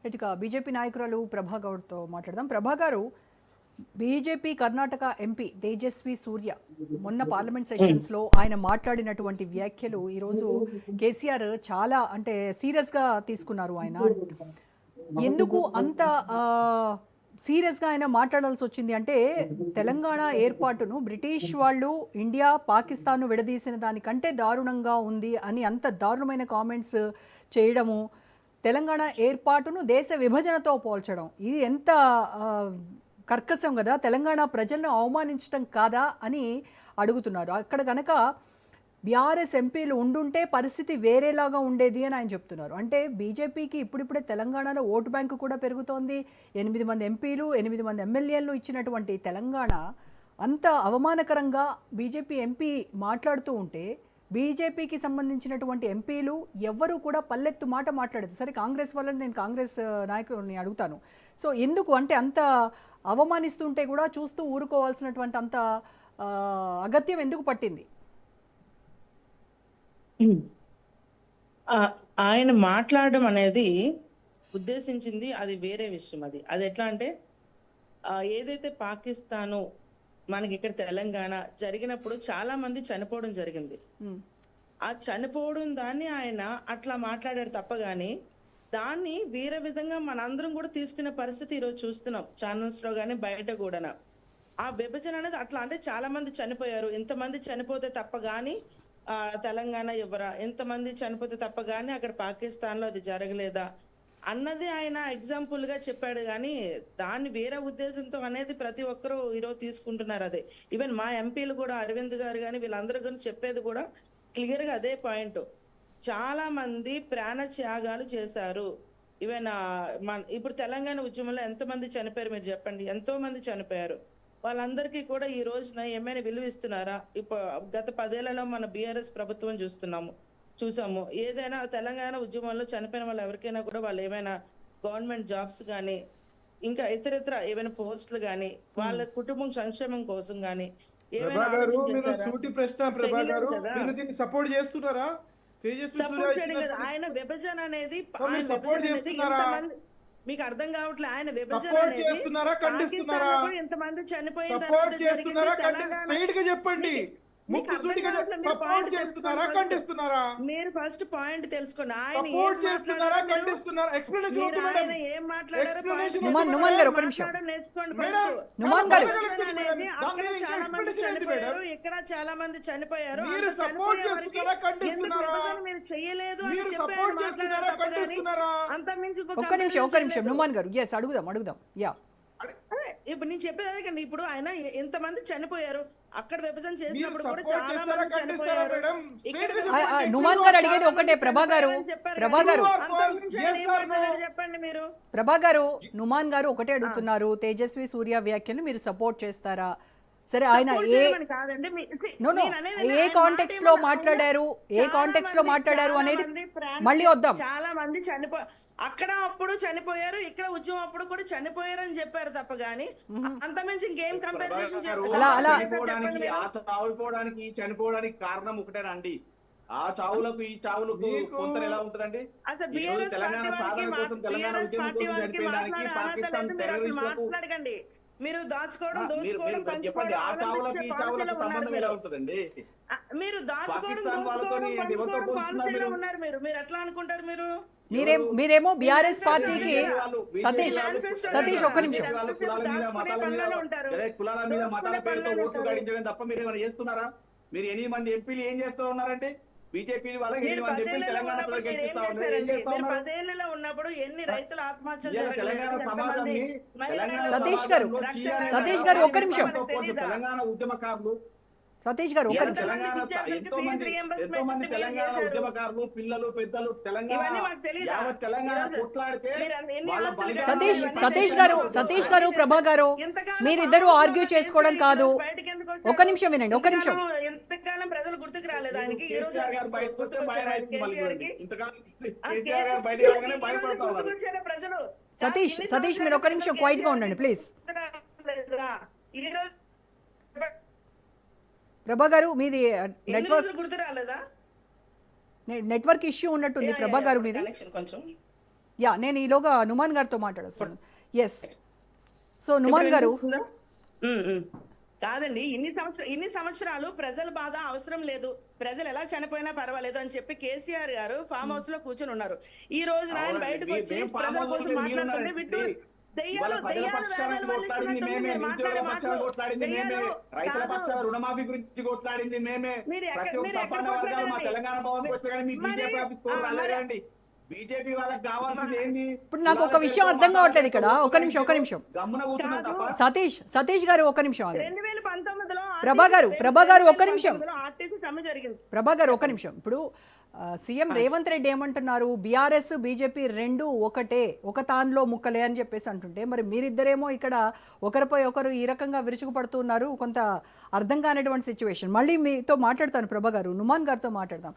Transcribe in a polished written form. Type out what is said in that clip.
ఇటుక బీజేపీ నాయకురాలు ప్రభా గౌడ్తో మాట్లాడదాం. ప్రభా గారు, బీజేపీ కర్ణాటక ఎంపీ తేజస్వి సూర్య మొన్న పార్లమెంట్ సెషన్స్లో ఆయన మాట్లాడినటువంటి వ్యాఖ్యలు ఈరోజు కేసీఆర్ చాలా అంటే సీరియస్గా తీసుకున్నారు. ఆయన ఎందుకు అంత సీరియస్గా ఆయన మాట్లాడాల్సి వచ్చింది అంటే, తెలంగాణ ఏర్పాటును బ్రిటిష్ వాళ్ళు ఇండియా పాకిస్తాన్ను విడదీసిన దానికంటే దారుణంగా ఉంది అని అంత దారుణమైన కామెంట్స్ చేయడము, తెలంగాణ ఏర్పాటును దేశ విభజనతో పోల్చడం, ఇది ఎంత కర్కశం కదా, తెలంగాణ ప్రజలను అవమానించడం కాదా అని అడుగుతున్నారు. అక్కడ కనుక బీఆర్ఎస్ ఎంపీలు ఉండుంటే పరిస్థితి వేరేలాగా ఉండేది అని ఆయన చెప్తున్నారు. అంటే బీజేపీకి ఇప్పుడిప్పుడే తెలంగాణలో ఓటు బ్యాంకు కూడా పెరుగుతోంది. 8 మంది ఎంపీలు, 8 మంది ఎమ్మెల్యేలను ఇచ్చినటువంటి తెలంగాణ అంత అవమానకరంగా బీజేపీ ఎంపీ మాట్లాడుతూ ఉంటే, బీజేపీకి సంబంధించినటువంటి ఎంపీలు ఎవ్వరూ కూడా పల్లెత్తు మాట మాట్లాడేది. సరే, కాంగ్రెస్ వాళ్ళని నేను కాంగ్రెస్ నాయకుడిని అడుగుతాను. సో ఎందుకు అంటే అంత అవమానిస్తుంటే కూడా చూస్తూ ఊరుకోవాల్సినటువంటి అంత అగత్యం ఎందుకు పట్టింది? ఆయన మాట్లాడడం అనేది ఉద్దేశించింది అది వేరే విషయం. అది ఎట్లా అంటే, ఏదైతే పాకిస్తాను మనకి ఇక్కడ తెలంగాణ జరిగినప్పుడు చాలా మంది చనిపోవడం జరిగింది. ఆ చనిపోవడం దాన్ని ఆయన అట్లా మాట్లాడారు తప్ప గాని, దాన్ని వేరే విధంగా మనందరం కూడా తీసుకునే పరిస్థితి ఈరోజు చూస్తున్నాం, ఛానల్స్ లో గానీ బయట కూడా. ఆ విభజన అనేది అట్లా అంటే చాలా మంది చనిపోయారు, ఇంతమంది చనిపోతే తప్ప గాని తెలంగాణ ఇవ్వరా, ఎంతమంది చనిపోతే తప్ప గానీ అక్కడ పాకిస్తాన్ లో అది జరగలేదా అన్నది ఆయన ఎగ్జాంపుల్ గా చెప్పాడు. కానీ దాన్ని వేరే ఉద్దేశంతో అనేది ప్రతి ఒక్కరూ ఈరోజు తీసుకుంటున్నారు. అదే ఈవెన్ మా ఎంపీలు కూడా, అరవింద్ గారు కానీ వీళ్ళందరూ గురించి చెప్పేది కూడా క్లియర్ గా అదే పాయింట్. చాలా మంది ప్రాణ త్యాగాలు చేశారు. ఈవెన్ ఇప్పుడు తెలంగాణ ఉద్యమంలో ఎంతమంది చనిపోయారు మీరు చెప్పండి, ఎంతో మంది చనిపోయారు. వాళ్ళందరికీ కూడా ఈ రోజున ఏమైనా విలువ ఇస్తున్నారా? గత 10 ఏళ్లలో మన బీఆర్ఎస్ ప్రభుత్వం చూసాము. ఏదైనా తెలంగాణ ఉద్యమంలో చనిపోయిన వాళ్ళు ఎవరికైనా కూడా వాళ్ళు ఏమైనా గవర్నమెంట్ జాబ్స్ కానీ, ఇంకా ఇతరితర ఏమైనా పోస్టులు కానీ, వాళ్ళ కుటుంబం సంక్షేమం కోసం కానీ ఆయన విభజన అనేది మీకు అర్థం కావట్లేదు. ఆయన విభజన ఎంతమంది చనిపోయిన తర్వాత చెప్పండి. మీరు ఫస్ట్ పాయింట్ తెలుసుకోండి. ఆయన ఏం మాట్లాడారో నేర్చుకోండి. ఇక్కడ చాలా మంది చనిపోయారు, మీరు చెయ్యలేదు అని చెప్పారు, మాట్లాడారు. అంతకుమించి అడుగుదాం. ఇప్పుడు నేను చెప్పేది అదే కండి. ఇప్పుడు ఆయన ఎంతమంది చనిపోయారు, అక్కడ విభజన చేసినప్పుడు కూడా చాలా మంది చనిపోయారు. నుమాన్ గారు అడిగేది ఒకటే, ప్రభా గారు చెప్పండి మీరు. ప్రభా గారు, నుమాన్ గారు ఒకటే అడుగుతున్నారు, తేజస్వి సూర్య వ్యాఖ్యలు మీరు సపోర్ట్ చేస్తారా? సరే, ఆయన ఏ కాంటెక్స్ట్ లో మాట్లాడారు అనేది మళ్ళీ వద్దాం. చాలా మంది అక్కడ అప్పుడు చనిపోయారు, ఇక్కడ ఉద్యమం అప్పుడు కూడా చనిపోయారు అని చెప్పారు తప్ప గానీ అంతమించి ఇంకేం కంపారిజన్ చావుపోవడానికి చనిపోవడానికి కారణం ఒకటేనండి. ఆ చావులకు ఈ చావులకు కొంత ఎలా ఉంటదండి? తెలంగాణ సాధన కోసం, తెలంగాణ ఉద్యమం కోసం చనిపోయడానికి పాకిస్తాన్ టెర్రరిస్టులకు మీరు దాచుకోవడం చెప్పండి. ఆ చావులకు ఈ చావులకు సంబంధం ఎలా ఉంటదండి? మీరు దాచుకోవడం ఉన్నారు. మీరు ఎట్లా అనుకుంటారు? మీరేమో బీఆర్ఎస్ పార్టీకి సతీష్ ఒక్క నిమిషం, కులాల మీద మతాల పేరుతో ఓట్లు గడించడం తప్ప మీరు ఏమైనా చేస్తున్నారా? మీరు 8 మంది ఎంపీలు ఏం చేస్తూ ఉన్నారంటే, బీజేపీ వాళ్ళకి 8 మంది ఎంపీలు తెలంగాణ ప్రజలు గెలిపిస్తా ఉన్నారు. ఏం చేస్తా ఉన్నారు? తెలంగాణ సమాజాన్ని సతీష్ గారు ఒక్క నిమిషం, తెలంగాణ ఉద్యమకారులు ఎంతో మంది తెలంగాణ ఉద్యమకారులు, పిల్లలు, పెద్దలు తెలంగాణ కొట్లాడితే సతీష్ గారు ప్రభా గారు, మీరిద్దరు ఆర్గ్యూ చేసుకోవడం కాదు. ఒక్క నిమిషం వినండి, ఒక్క నిమిషం. ఎంతకాలం ప్రజలు గుర్తుకు రాలేదు ఆయనకి. సతీష్ మీరు ఒక్క నిమిషం క్వైట్ గా ఉండండి ప్లీజ్. ప్రభా గారు, మీది నెట్వర్క్ ఇష్యూ ఉన్నట్టుంది. ప్రభా గారు, మీది యా నేను ఈలోగా నుమాన్ గారితో మాట్లాడొస్తాను. ఎస్, సో నుమాన్ గారు, వినిపిస్తుందా? కాదండి, ఇన్ని సంవత్సరాలు ప్రజల బాధ అవసరం లేదు, ప్రజలు ఎలా చనిపోయినా పర్వాలేదు అని చెప్పి కేసీఆర్ గారు ఫామ్ హౌస్ లో కూర్చొని ఉన్నారు. ఈ రోజు ఆయన అవునండి. బయటకు వచ్చి మేము ఫామ్ ప్రజల హౌస్ కోసం లో మాట్లాడుతుంటే మీరున్నారండి. విట్టు ఇవాళ ప్రజల పక్షాన కొట్లాడింది మేమే, నిరుద్యోగుల పక్షాన కొట్లాడింది మేమే, రైతుల పక్షాన రుణమాఫీ గురించి కొట్లాడింది మేమే. ప్రతి ఒక్క సంపన్న వర్గాలు మా తెలంగాణ భవన్కి వచ్చి కానీ మీ బీజేపీ ఆఫీస్ తోడు రాలేదండి. బీజేపీ వాళ్ళకి కావాల్సింది ఏంది? ఇప్పుడు నాకు ఒక విషయం అర్థం కావట్లేదు ఇక్కడ. ఒక నిమిషం గమ్మున కూర్చున్నాం తప్ప. సతీష్ గారు ఒక్క నిమిషం ఆగండి. 2019లో ప్రభా గారు ఒక్క నిమిషం. ఆర్టీసీ సమ్మె జరిగింది. ప్రభా గారు ఒక్క నిమిషం. ఇప్పుడు సీఎం రేవంత్ రెడ్డి ఏమంటున్నారు, బీఆర్ఎస్ బీజేపీ రెండు ఒకటే, ఒక తాన్లో ముక్కలే అని చెప్పేసి అంటుంటే, మరి మీరిద్దరేమో ఇక్కడ ఒకరిపై ఒకరు ఈ రకంగా విరుచుకుపడుతున్నారు. కొంత అర్థం కానటువంటి సిచ్యువేషన్. మళ్ళీ మీతో మాట్లాడతాను ప్రభా గారు, నుమాన్ గారితో మాట్లాడదాం.